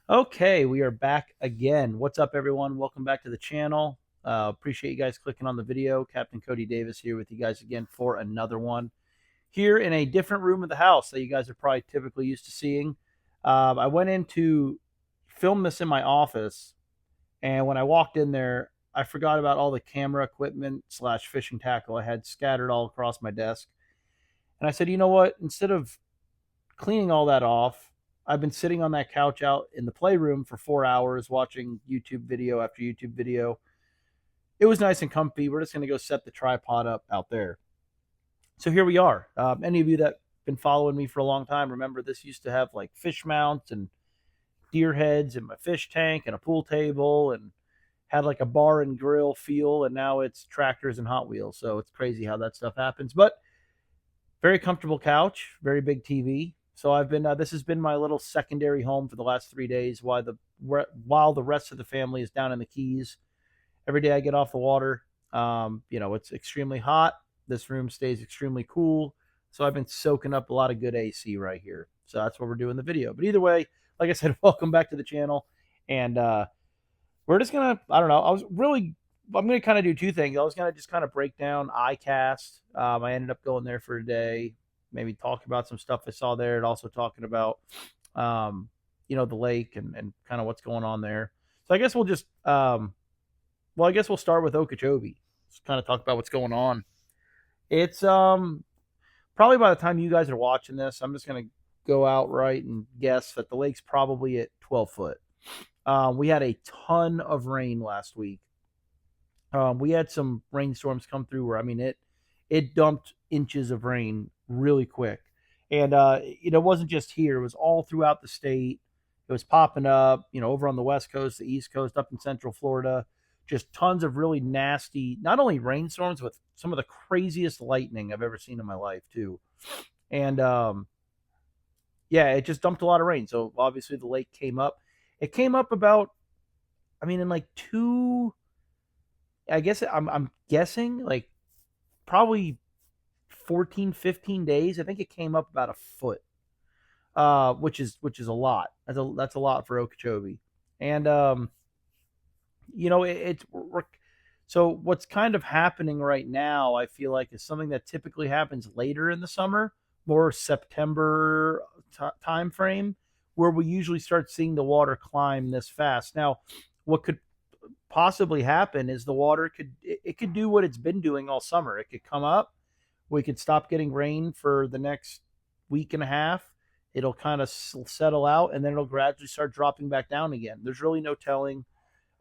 Okay, we are back again. What's up, everyone? Welcome back to the channel. Appreciate you guys clicking on the video. Captain Cody Davis here with you guys again for another one. Here in a different room of the house that you guys are probably typically used to seeing. I went in to film this in my office, and when I walked in there, I forgot about all the camera equipment slash fishing tackle I had scattered all across my desk. And I said, you know what? Instead of cleaning all that off, I've been sitting on that couch out in the playroom for 4 hours watching YouTube video after YouTube video. It was nice and comfy. We're just going to go set the tripod up out there. So here we are. Any of you that been following me for a long time remember this used to have like fish mounts and deer heads and my fish tank and a pool table and had like a bar and grill feel, and now it's tractors and Hot Wheels. So it's crazy how that stuff happens. But very comfortable couch, very big TV. So I've been this has been my little secondary home for the last 3 days while the rest of the family is down in the Keys. Every day I get off the water, it's extremely hot. This room stays extremely cool. So I've been soaking up a lot of good AC right here. So that's what we're doing the video. But either way, like I said, welcome back to the channel. And we're just gonna, I don't know, I'm gonna kind of do two things. I was gonna just kind of break down ICAST. I ended up going there for a day, maybe talk about some stuff I saw there, and also talking about the lake and kind of what's going on there. So I guess we'll just I guess we'll start with Okeechobee. Just kind of talk about what's going on. It's probably by the time you guys are watching this, I'm just gonna go outright and guess that the lake's probably at 12 foot. We had a ton of rain last week. We had some rainstorms come through where it dumped inches of rain really quick, and it wasn't just here; it was all throughout the state. It was popping up, over on the West Coast, the East Coast, up in Central Florida. Just tons of really nasty, not only rainstorms, but some of the craziest lightning I've ever seen in my life too. And yeah, it just dumped a lot of rain. So obviously the lake came up. It came up about, in like two. I guess I'm guessing like probably 14, 15 days. I think it came up about a foot, which is a lot. That's a lot for Okeechobee. And it's so what's kind of happening right now, I feel like, is something that typically happens later in the summer, more September time frame, where we usually start seeing the water climb this fast. Now, what could possibly happen is the water could do what it's been doing all summer. It could come up, we could stop getting rain for the next week and a half. It'll kind of settle out, and then it'll gradually start dropping back down again. There's really no telling.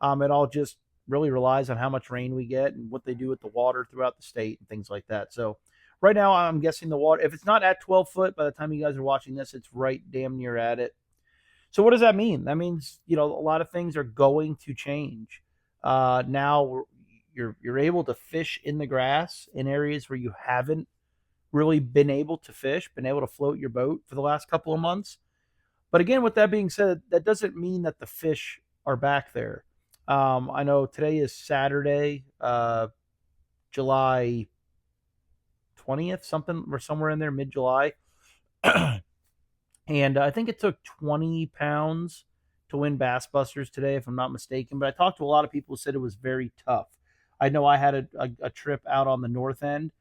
It all just really relies on how much rain we get and what they do with the water throughout the state and things like that. So right now I'm guessing the water, if it's not at 12 foot by the time you guys are watching this, it's right damn near at it. So what does that mean? That means, a lot of things are going to change. Now you're able to fish in the grass in areas where you haven't really been able to fish, been able to float your boat for the last couple of months. But again, with that being said, that doesn't mean that the fish are back there. I know today is Saturday, July 20th, something or somewhere in there, mid-July. And I think it took 20 pounds to win Bass Busters today, if I'm not mistaken. But I talked to a lot of people who said it was very tough. I know I had a trip out on the north end,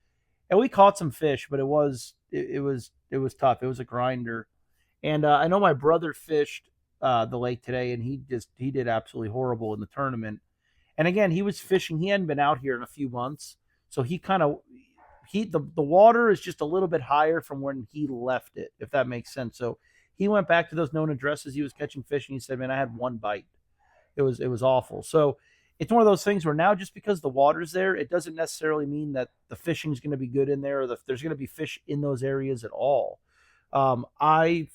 and we caught some fish, but it was tough. It was a grinder. And I know my brother fished the lake today, and he did absolutely horrible in the tournament. And again, he was fishing. He hadn't been out here in a few months, so the water is just a little bit higher from when he left it, if that makes sense. So he went back to those known addresses he was catching fish, and he said, "Man, I had one bite. It was awful." So it's one of those things where now, just because the water's there, it doesn't necessarily mean that the fishing is going to be good in there, or there's going to be fish in those areas at all. I've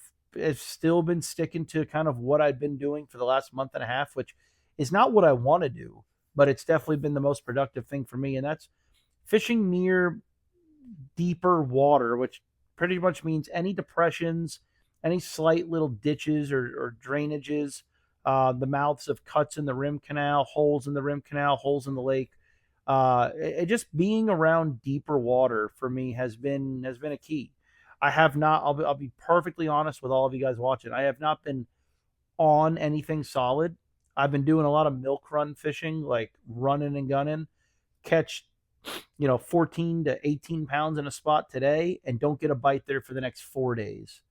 still been sticking to kind of what I've been doing for the last month and a half, which is not what I want to do, but it's definitely been the most productive thing for me, and that's fishing near deeper water, which pretty much means any depressions, any slight little ditches or drainages, the mouths of cuts in the rim canal, holes in the rim canal, holes in the lake. Just being around deeper water for me has been a key. I have not. I'll be perfectly honest with all of you guys watching. I have not been on anything solid. I've been doing a lot of milk run fishing, like running and gunning, catch 14 to 18 pounds in a spot today and don't get a bite there for the next 4 days.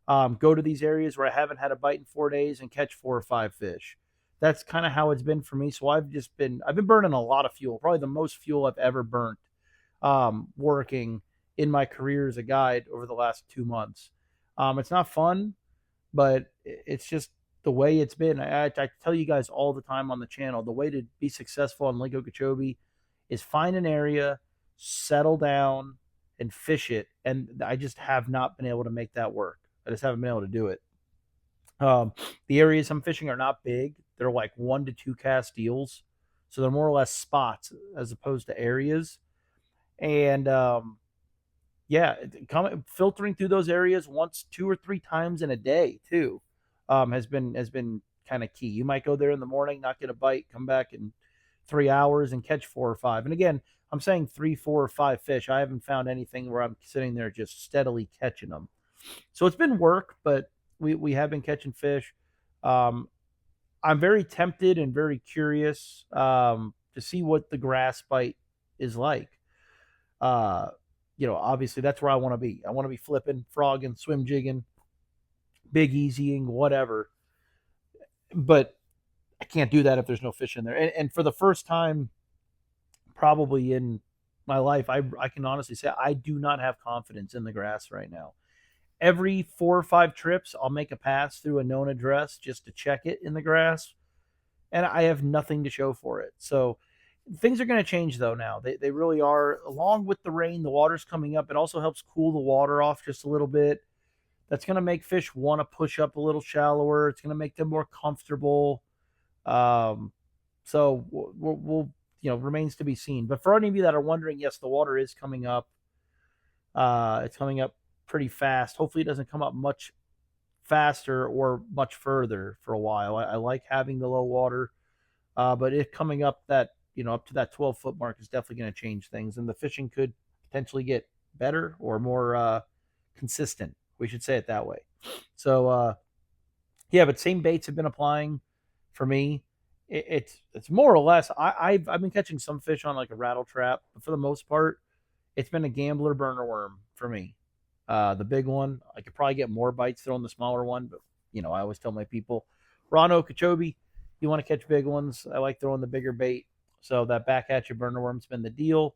Go to these areas where I haven't had a bite in 4 days and catch 4 or 5 fish. That's kind of how it's been for me. So I've been burning a lot of fuel, probably the most fuel I've ever burnt, working in my career as a guide over the last 2 months. It's not fun, but it's just the way it's been. I tell you guys all the time on the channel, the way to be successful on Lake Okeechobee is find an area, settle down, and fish it. And I just have not been able to make that work. I just haven't been able to do it. The areas I'm fishing are not big. They're like 1 to 2 cast deals. So they're more or less spots as opposed to areas. And yeah, filtering through those areas once, 2 or 3 times in a day too, has been kind of key. You might go there in the morning, not get a bite, come back in 3 hours and catch 4 or 5. And again, I'm saying 3, 4, or 5 fish. I haven't found anything where I'm sitting there just steadily catching them. So it's been work, but we have been catching fish. I'm very tempted and very curious to see what the grass bite is like. Obviously that's where I want to be. I want to be flipping, frogging, swim jigging, big easying, whatever. But I can't do that if there's no fish in there. And for the first time, probably in my life, I can honestly say I do not have confidence in the grass right now. Every 4 or 5 trips, I'll make a pass through a known address just to check it in the grass, and I have nothing to show for it. So things are going to change though now. They really are. Along with the rain, the water's coming up. It also helps cool the water off just a little bit. That's going to make fish want to push up a little shallower. It's going to make them more comfortable. So we'll remains to be seen. But for any of you that are wondering, yes, the water is coming up. It's coming up pretty fast. Hopefully it doesn't come up much faster or much further for a while. I like having the low water, but it coming up that up to that 12-foot mark is definitely going to change things, and the fishing could potentially get better or more consistent. We should say it that way. So yeah, but same baits have been applying for me. It's more or less. I've been catching some fish on like a rattle trap, but for the most part, it's been a gambler burner worm for me. The big one, I could probably get more bites throwing the smaller one, but I always tell my people, we're on Okeechobee. You want to catch big ones. I like throwing the bigger bait. So that back at you burner worm's been the deal.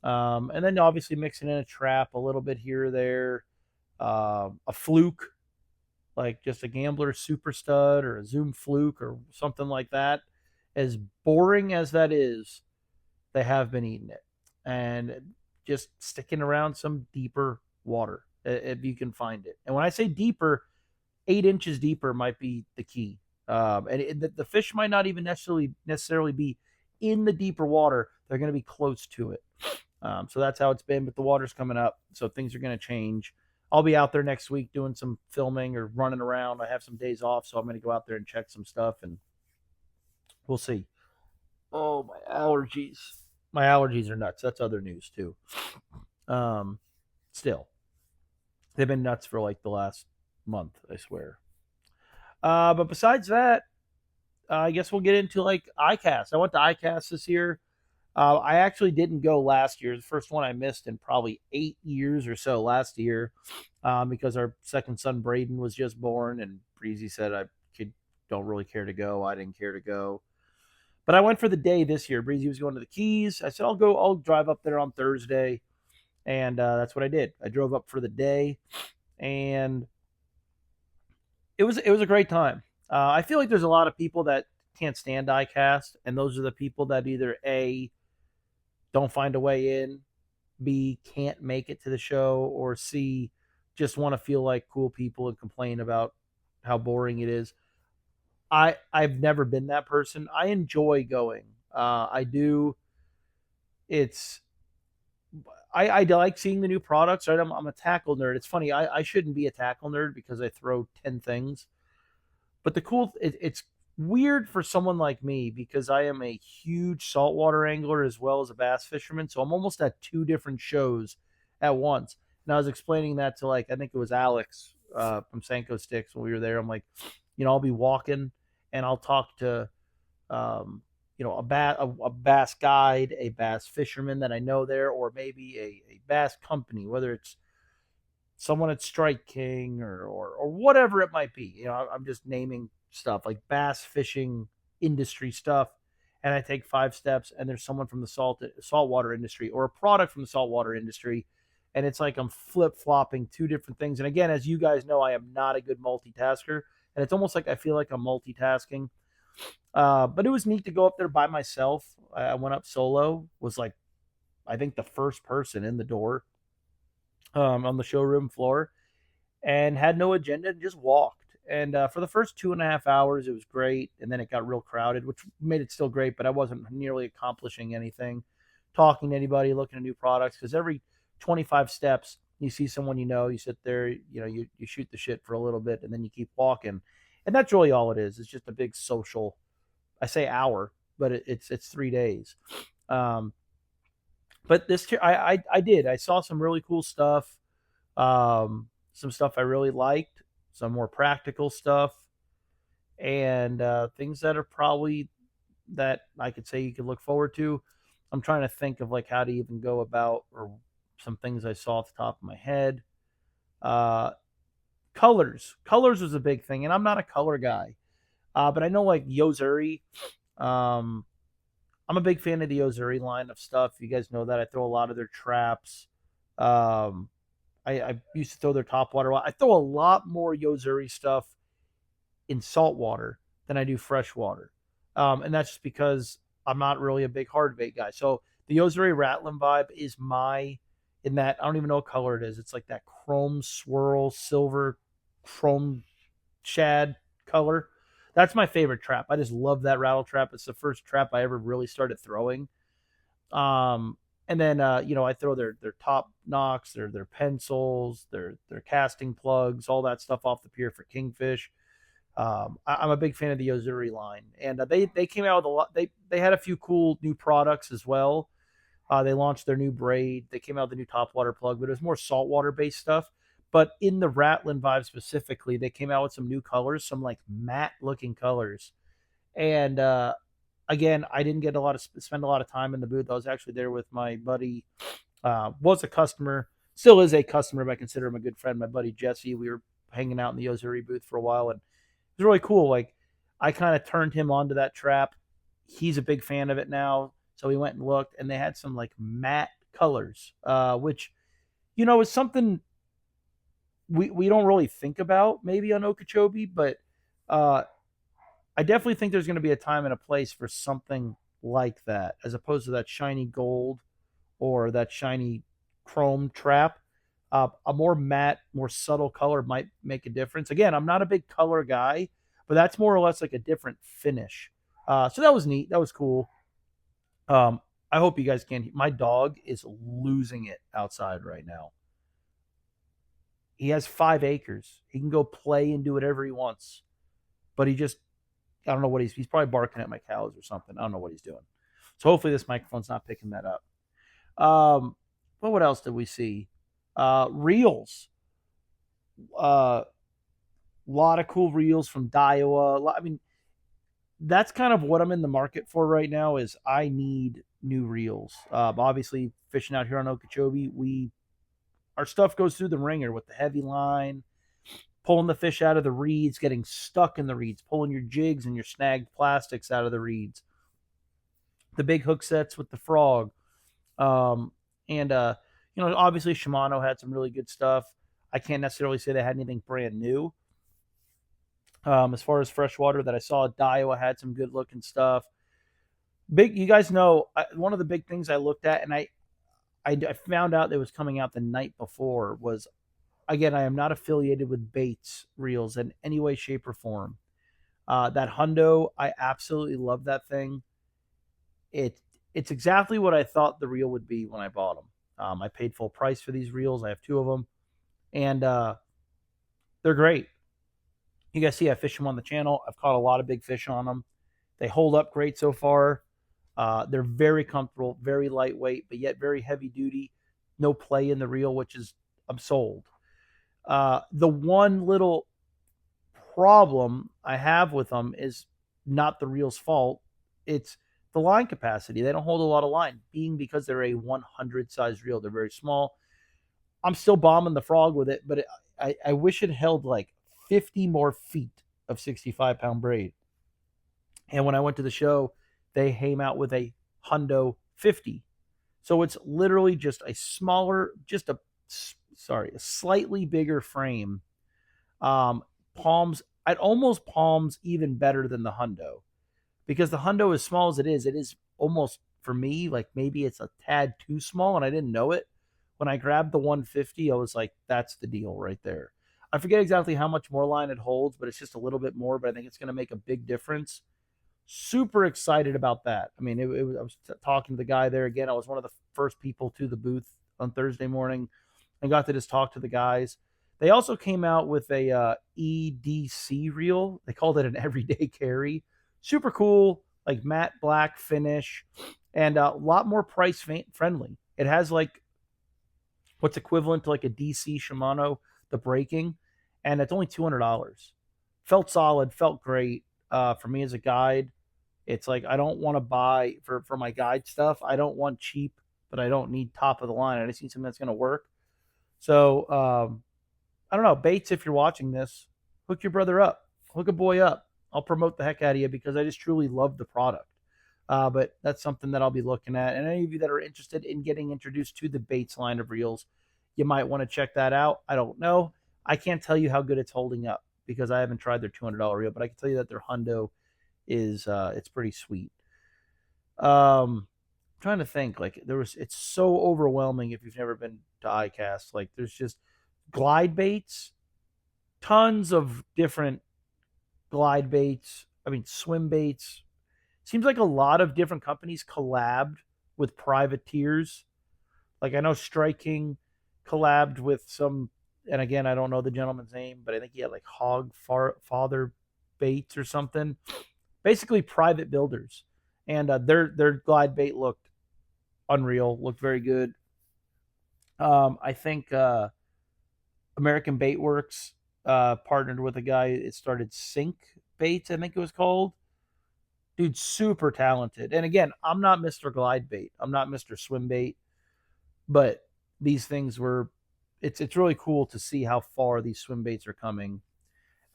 And then obviously mixing in a trap a little bit here or there. A fluke, like just a gambler super stud or a zoom fluke or something like that. As boring as that is, they have been eating it. And just sticking around some deeper water if you can find it. And when I say deeper, 8 inches deeper might be the key. And the fish might not even necessarily be in the deeper water. They're going to be close to it. So that's how it's been. But the water's coming up, so things are going to change. I'll be out there next week doing some filming or running around. I have some days off, so I'm going to go out there and check some stuff, and we'll see. Oh, my allergies. My allergies are nuts. That's other news, too. Still. They've been nuts for like the last month, I swear. But besides that, I guess we'll get into like ICAST. I went to ICAST this year. I actually didn't go last year. The first one I missed in probably 8 years or so last year, because our second son Braden was just born, and Breezy said I don't really care to go. I didn't care to go, but I went for the day this year. Breezy was going to the Keys. I said I'll go. I'll drive up there on Thursday, and that's what I did. I drove up for the day, and it was a great time. I feel like there's a lot of people that can't stand ICAST, and those are the people that either A, don't find a way in, B, can't make it to the show, or C, just want to feel like cool people and complain about how boring it is. I've never been that person. I enjoy going. I do. I like seeing the new products. Right? I'm a tackle nerd. It's funny. I shouldn't be a tackle nerd because I throw 10 things. But it's weird for someone like me because I am a huge saltwater angler as well as a bass fisherman. So I'm almost at 2 different shows at once. And I was explaining that to I think it was Alex from Sanko Sticks when we were there. I'm like, I'll be walking and I'll talk to a bass guide, a bass fisherman that I know there, or maybe a bass company, whether it's someone at Strike King or whatever it might be. I'm just naming stuff like bass fishing industry stuff. And I take 5 steps, and there's someone from the saltwater industry or a product from the saltwater industry, and it's like I'm flip flopping two different things. And again, as you guys know, I am not a good multitasker, and it's almost like I feel like I'm multitasking. But it was neat to go up there by myself. I went up solo. Was like I think the first person in the door on the showroom floor, and had no agenda and just walked. And for the first 2.5 hours, it was great. And then it got real crowded, which made it still great, but I wasn't nearly accomplishing anything, talking to anybody, looking at new products. Because every 25 steps, you see someone you sit there, you shoot the shit for a little bit, and then you keep walking. And that's really all it is. It's just a big social, I say hour, but it's 3 days. Um, but this year, I did. I saw some really cool stuff. Some stuff I really liked, some more practical stuff, and things that are probably that I could say you could look forward to. I'm trying to think of like how to even go about, or some things I saw off the top of my head. Uh, colors was a big thing, and I'm not a color guy, but I know like Yozuri. Um, I'm a big fan of the Yozuri line of stuff. You guys know that I throw a lot of their traps. Um, I used to throw their topwater. I throw a lot more Yozuri stuff in saltwater than I do freshwater. And that's just because I'm not really a big hard bait guy. So the Yozuri Rattling vibe is in that, I don't even know what color it is. It's like that chrome swirl, silver, chrome shad color. That's my favorite trap. I just love that rattle trap. It's the first trap I ever really started throwing. Um, and then I throw their top knocks, their pencils, their casting plugs, all that stuff off the pier for kingfish. I'm a big fan of the Yozuri line, and they came out with a lot. They had a few cool new products as well. They launched their new braid. They came out with the new topwater plug, but it was more saltwater based stuff. But in the Rattling vibe specifically, they came out with some new colors, some like matte looking colors, and again, I didn't get spend a lot of time in the booth. I was actually there with my buddy, was a customer, still is a customer, but I consider him a good friend. My buddy Jesse. We were hanging out in the Yozuri booth for a while, and it was really cool. Like I kind of turned him onto that trap. He's a big fan of it now, so we went and looked, and they had some like matte colors, which is something we don't really think about maybe on Okeechobee, but uh, I definitely think there's going to be a time and a place for something like that, as opposed to that shiny gold or that shiny chrome trap. A more matte, more subtle color might make a difference. Again, I'm not a big color guy, but that's more or less like a different finish. So that was neat. That was cool. I hope you guys can. My dog is losing it outside right now. He has 5 acres. He can go play and do whatever he wants, but I don't know what he's probably barking at my cows or something. I don't know what he's doing. So hopefully this microphone's not picking that up. But what else did we see? Reels. A lot of cool reels from Daiwa. I mean, that's kind of what I'm in the market for right now. Is I need new reels. Obviously, fishing out here on Okeechobee, our stuff goes through the ringer with the heavy line, pulling the fish out of the reeds, getting stuck in the reeds, pulling your jigs and your snagged plastics out of the reeds. The big hook sets with the frog. And obviously Shimano had some really good stuff. I can't necessarily say they had anything brand new. As far as freshwater that I saw, Daiwa had some good looking stuff. You guys know, one of the big things I looked at, and I found out that was coming out the night before, was, again, I am not affiliated with Bates reels in any way, shape, or form. That Hundo, I absolutely love that thing. It's exactly what I thought the reel would be when I bought them. I paid full price for these reels. I have 2 of them, and they're great. You guys see I fish them on the channel. I've caught a lot of big fish on them. They hold up great so far. They're very comfortable, very lightweight, but yet very heavy duty. No play in the reel, which is, I'm sold. The one little problem I have with them is not the reel's fault. It's the line capacity. They don't hold a lot of line, being because they're a 100 size reel. They're very small. I'm still bombing the frog with it, but I wish it held like 50 more feet of 65-pound braid. And when I went to the show, they came out with a Hundo 50. So it's literally just a smaller, just a slightly bigger frame. Palms, I'd almost palms even better than the Hundo, because the Hundo, as small as it is almost, for me, like maybe it's a tad too small, and I didn't know it. When I grabbed the 150, I was like, that's the deal right there. I forget exactly how much more line it holds, but it's just a little bit more, but I think it's going to make a big difference. Super excited about that. I mean, I was talking to the guy there again. I was one of the first people to the booth on Thursday morning and got to just talk to the guys. They also came out with a EDC reel. They called it an everyday carry. Super cool, like matte black finish, and a lot more price friendly. It has like what's equivalent to like a DC Shimano, the braking, and it's only $200. Felt solid, felt great. For me as a guide, it's like I don't want to buy for my guide stuff. I don't want cheap, but I don't need top of the line. I just need something that's going to work. So I don't know, Bates, if you're watching this, hook your brother up, hook a boy up. I'll promote the heck out of you because I just truly love the product. But that's something that I'll be looking at. And any of you that are interested in getting introduced to the Bates line of reels, you might want to check that out. I don't know. I can't tell you how good it's holding up because I haven't tried their $200 reel, but I can tell you that their Hundo is it's pretty sweet. Trying to think, like it's so overwhelming if you've never been to ICAST. Like there's just glide baits, tons of different glide baits. I mean, swim baits. Seems like a lot of different companies collabed with privateers. Like I know Strike King collabed with some, and again, I don't know the gentleman's name, but I think he had like Father Baits or something. Basically, private builders, and their glide bait looked unreal, looked very good. I think American Bait Works partnered with a guy. It started Sync Baits, I think it was called. Dude, super talented. And again, I'm not Mr. Glide Bait. I'm not Mr. Swim Bait, but these things were. It's really cool to see how far these swim baits are coming.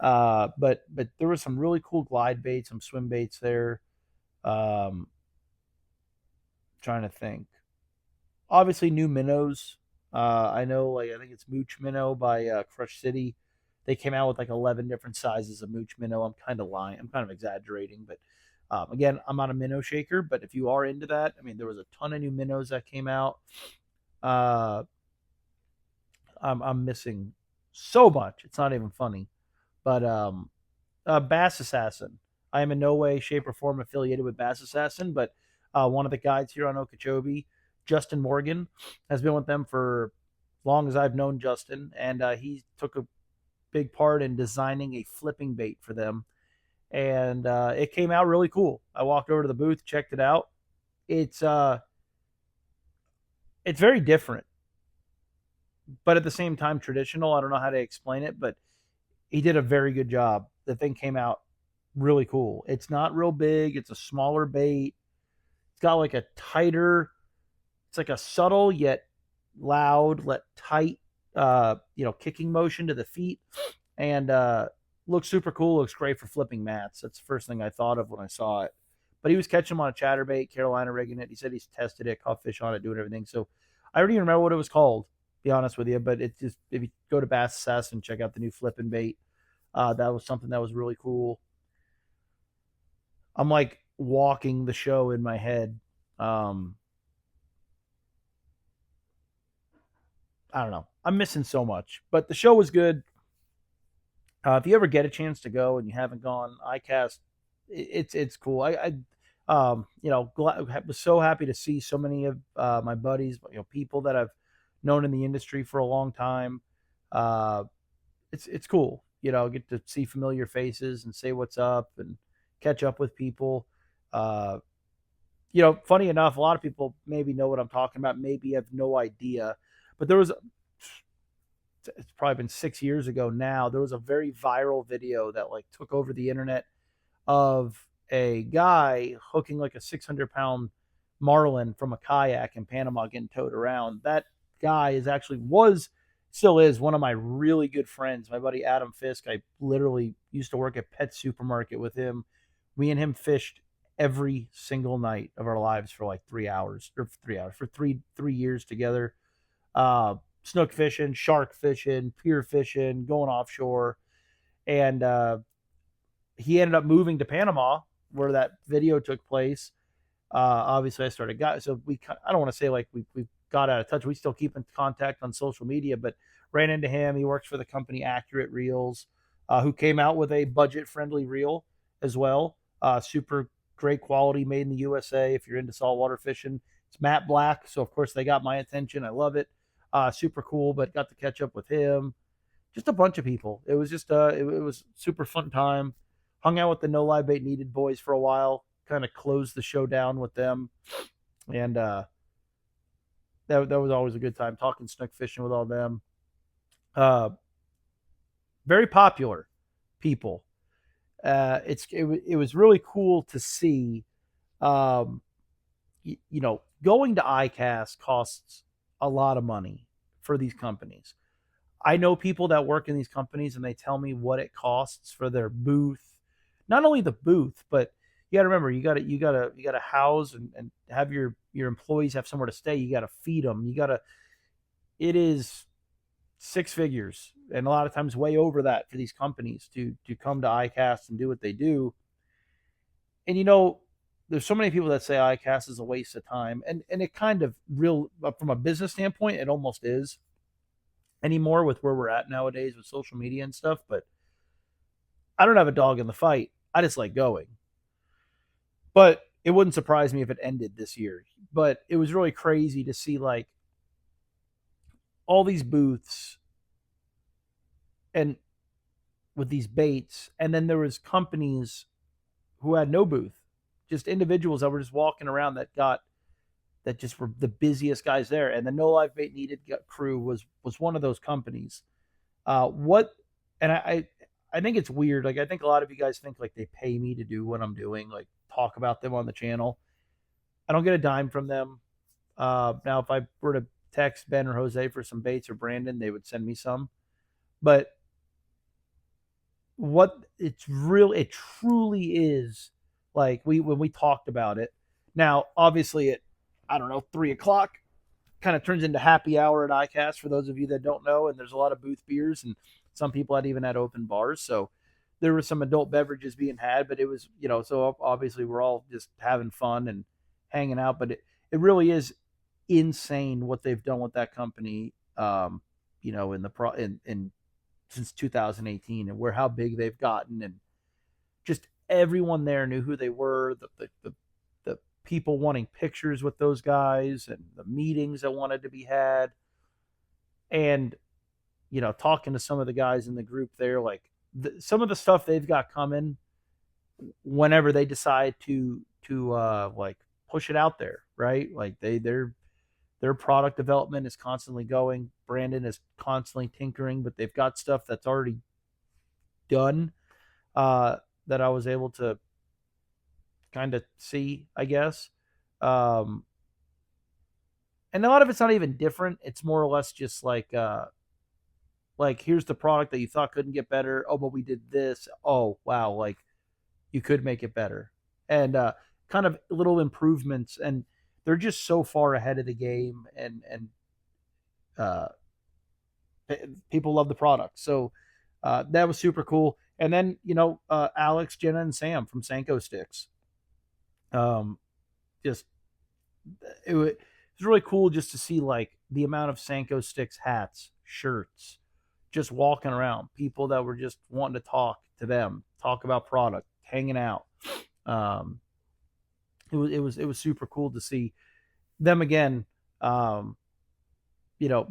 But there was some really cool glide baits, some swim baits there. Um, Trying to think. Obviously, new minnows. I know, like I think it's Mooch Minnow by Crush City. They came out with like 11 different sizes of Mooch Minnow. I'm kind of lying. I'm kind of exaggerating, but again, I'm not a minnow shaker. But if you are into that, I mean, there was a ton of new minnows that came out. Uh, I'm missing so much. It's not even funny. But Bass Assassin. I am in no way, shape, or form affiliated with Bass Assassin, but one of the guides here on Okeechobee, Justin Morgan, has been with them for as long as I've known Justin, and he took a big part in designing a flipping bait for them, and it came out really cool. I walked over to the booth, checked it out. It's it's very different, but at the same time traditional. I don't know how to explain it, but he did a very good job. The thing came out really cool. It's not real big. It's a smaller bait. It's got like a tighter, it's like a subtle yet loud, yet tight, kicking motion to the feet, and looks super cool. Looks great for flipping mats. That's the first thing I thought of when I saw it. But he was catching them on a chatterbait, Carolina rigging it. He said he's tested it, caught fish on it, doing everything. So I don't even remember what it was called, to be honest with you. But it's just, if you go to Bass Assassin, check out the new flipping bait. That was something that was really cool. I'm like walking the show in my head. I don't know. I'm missing so much, but the show was good. If you ever get a chance to go and you haven't gone, ICAST, it's cool. Was so happy to see so many of my buddies, people that I've known in the industry for a long time. Uh, it's cool. Get to see familiar faces and say what's up and catch up with people. Uh, Funny enough, a lot of people maybe know what I'm talking about, maybe have no idea. But there was it's probably been 6 years ago now. There was a very viral video that like took over the internet of a guy hooking like a 600-pound marlin from a kayak in Panama getting towed around. That guy is actually was still is one of my really good friends. My buddy Adam Fisk. I literally used to work at Pet Supermarket with him. Me and him fished every single night of our lives for like 3 hours or 3 hours for three years together. Snook fishing, shark fishing, pier fishing, going offshore, and he ended up moving to Panama where that video took place. Obviously, I started so we. I don't want to say like we got out of touch. We still keep in contact on social media, but ran into him. He works for the company Accurate Reels, who came out with a budget friendly reel as well. Super great quality, made in the USA. If you're into saltwater fishing, it's matte black, so of course they got my attention. I love it. Super cool, but got to catch up with him. Just a bunch of people. It was just it was super fun time. Hung out with the No Live Bait Needed boys for a while. Kind of closed the show down with them, and that was always a good time talking snook fishing with all them. Uh, Very popular people. It was really cool to see. Um, Going to ICAST costs a lot of money for these companies. I know people that work in these companies and they tell me what it costs for their booth. Not only the booth, but you got to remember you got to house and have your employees have somewhere to stay. You got to feed them. It is six figures and a lot of times way over that for these companies to come to ICAST and do what they do. And there's so many people that say ICAST is a waste of time, and it kind of real from a business standpoint, it almost is anymore with where we're at nowadays with social media and stuff. But I don't have a dog in the fight. I just like going. But it wouldn't surprise me if it ended this year. But it was really crazy to see like all these booths and with these baits, and then there was companies who had no booth, just individuals that were just walking around that just were the busiest guys there. And the No Live Bait Needed crew was one of those companies. What and I think it's weird. Like I think a lot of you guys think like they pay me to do what I'm doing, like talk about them on the channel. I don't get a dime from them. Now if I were to text Ben or Jose for some baits or Brandon, they would send me some. But it truly is like when we talked about it. Now, obviously, at I don't know 3 o'clock, kind of turns into happy hour at ICAST for those of you that don't know. And there's a lot of booth beers, and some people had even had open bars. So there were some adult beverages being had, but it was so obviously we're all just having fun and hanging out. But it really is insane what they've done with that company. In the in since 2018 and how big they've gotten, and just everyone there knew who they were. The people wanting pictures with those guys and the meetings that wanted to be had, and talking to some of the guys in the group there, like some of the stuff they've got coming whenever they decide to like push it out there, right? Like their product development is constantly going. Brandon is constantly tinkering, but they've got stuff that's already done that I was able to kind of see, I guess. And a lot of it's not even different. It's more or less just like here's the product that you thought couldn't get better. Oh, but we did this. Oh, wow. Like you could make it better. And kind of little improvements, and they're just so far ahead of the game, and people love the product. So that was super cool. And then Alex, Jenna, and Sam from Senko Sticks. Just it was really cool just to see like the amount of Senko Sticks hats, shirts, just walking around. People that were just wanting to talk to them, talk about product, hanging out. It was super cool to see them again.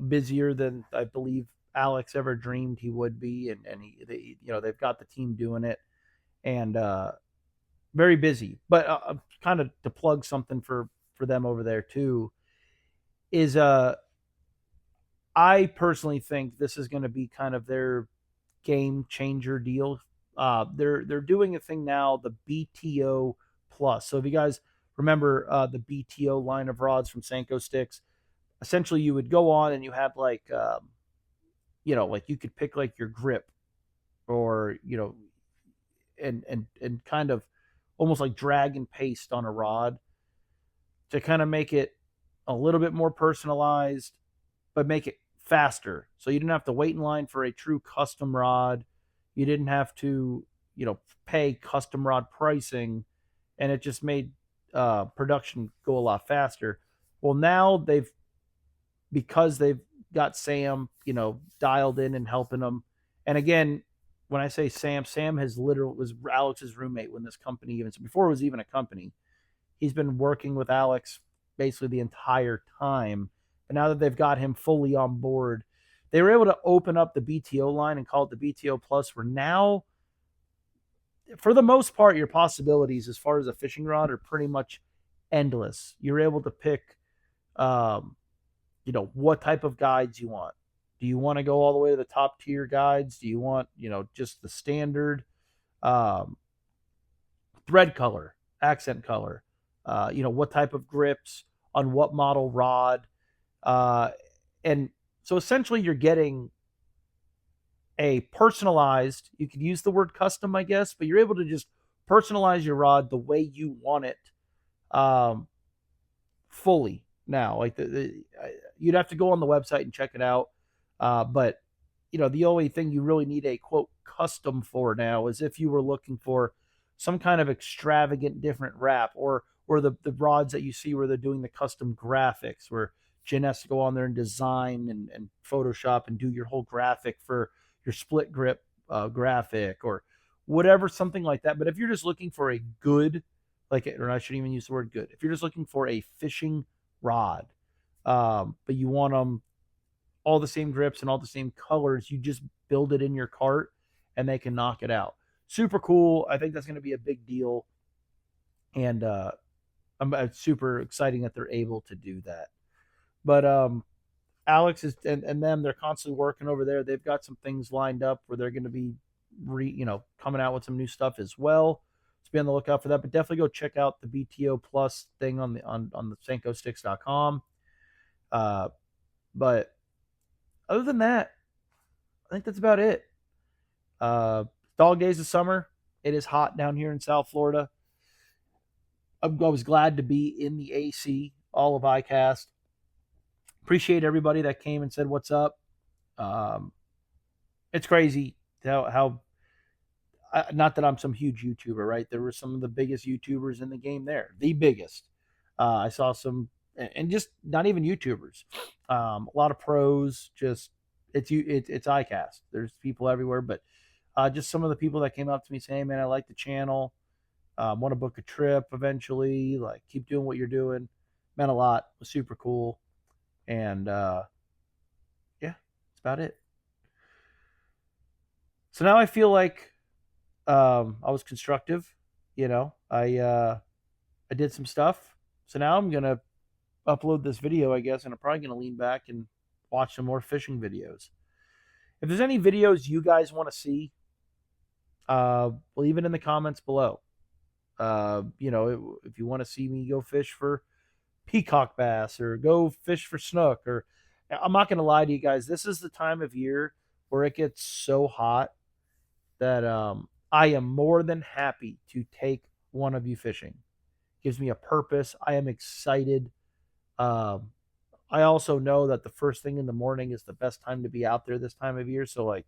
Busier than I believe Alex ever dreamed he would be, and they've got the team doing it, and very busy. But kind of to plug something for them over there too is I personally think this is going to be kind of their game changer deal. They're doing a thing now, the BTO Plus. So if you guys remember the BTO line of rods from Senko Sticks, essentially you would go on and you have like like you could pick like your grip, or and kind of almost like drag and paste on a rod to kind of make it a little bit more personalized, but make it faster. So you didn't have to wait in line for a true custom rod. You didn't have to, pay custom rod pricing, and it just made production go a lot faster. Well, now because they've got Sam, dialed in and helping them. And again, when I say Sam, Sam has literally was Alex's roommate when this company even, so before it was even a company, he's been working with Alex basically the entire time. But now that they've got him fully on board, they were able to open up the BTO line and call it the BTO Plus, where now, for the most part, your possibilities as far as a fishing rod are pretty much endless. You're able to pick, um, what type of guides you want. Do you want to go all the way to the top tier guides? Do you want, just the standard um, thread color, accent color? What type of grips on what model rod? Uh, and so essentially you're getting a personalized, you could use the word custom, I guess, but you're able to just personalize your rod the way you want it, um, fully now. Like you'd have to go on the website and check it out. But the only thing you really need a quote custom for now is if you were looking for some kind of extravagant different wrap, or the rods that you see where they're doing the custom graphics, where Jen has to go on there and design and Photoshop and do your whole graphic for your split grip graphic, or whatever, something like that. But if you're just looking for a good, or I shouldn't even use the word good, if you're just looking for a fishing rod, but you want them all the same grips and all the same colors, you just build it in your cart and they can knock it out. Super cool. I think that's going to be a big deal. And it's super exciting that they're able to do that. But Alex is and them, they're constantly working over there. They've got some things lined up where they're going to be coming out with some new stuff as well. So be on the lookout for that. But definitely go check out the BTO Plus thing on the SenkoSticks.com. But other than that, I think that's about it. Dog days of summer. It is hot down here in South Florida. I was glad to be in the AC, all of ICAST. Appreciate everybody that came and said what's up. It's crazy how not that I'm some huge YouTuber, right? There were some of the biggest YouTubers in the game there, the biggest. I saw some, and just not even YouTubers, a lot of pros. Just it's ICAST. There's people everywhere, but just some of the people that came up to me saying, "Hey, man, I like the channel. Want to book a trip eventually. Like, keep doing what you're doing." Meant a lot. It was super cool. And yeah, that's about it. So now I feel like I was constructive. I did some stuff. So now I'm gonna upload this video, I guess, and I'm probably gonna lean back and watch some more fishing videos. If there's any videos you guys want to see, leave it in the comments below. If you want to see me go fish for peacock bass or go fish for snook, or I'm not going to lie to you guys, this is the time of year where it gets so hot that I am more than happy to take one of you fishing. Gives me a purpose. I am excited. I also know that the first thing in the morning is the best time to be out there this time of year. So like,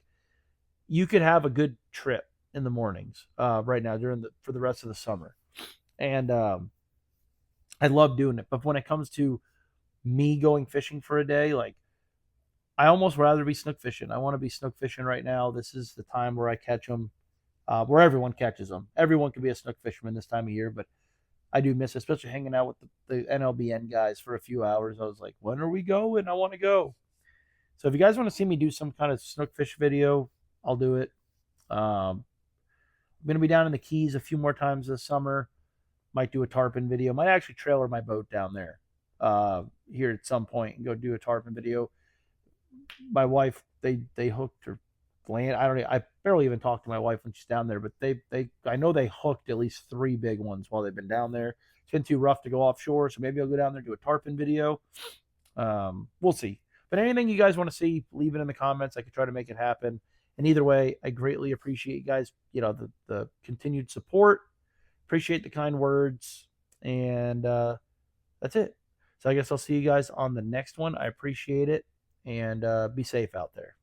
you could have a good trip in the mornings right now for the rest of the summer. And I love doing it. But when it comes to me going fishing for a day, like, I almost rather be snook fishing. I want to be snook fishing right now. This is the time where I catch them, where everyone catches them. Everyone can be a snook fisherman this time of year, but I do miss, especially hanging out with the NLBN guys for a few hours. I was like, when are we going? I want to go. So if you guys want to see me do some kind of snook fish video, I'll do it. I'm going to be down in the Keys a few more times this summer. Might do a tarpon video. Might actually trailer my boat down there here at some point and go do a tarpon video. my wife, they hooked or land. I barely even talk to my wife when she's down there, but they I know they hooked at least 3 big ones while they've been down there. It's been too rough to go offshore, so maybe I'll go down there, do a tarpon video. We'll see. But anything you guys want to see, leave it in the comments. I could try to make it happen. And either way, I greatly appreciate you guys, the continued support. Appreciate the kind words. And that's it. So I guess I'll see you guys on the next one. I appreciate it. And be safe out there.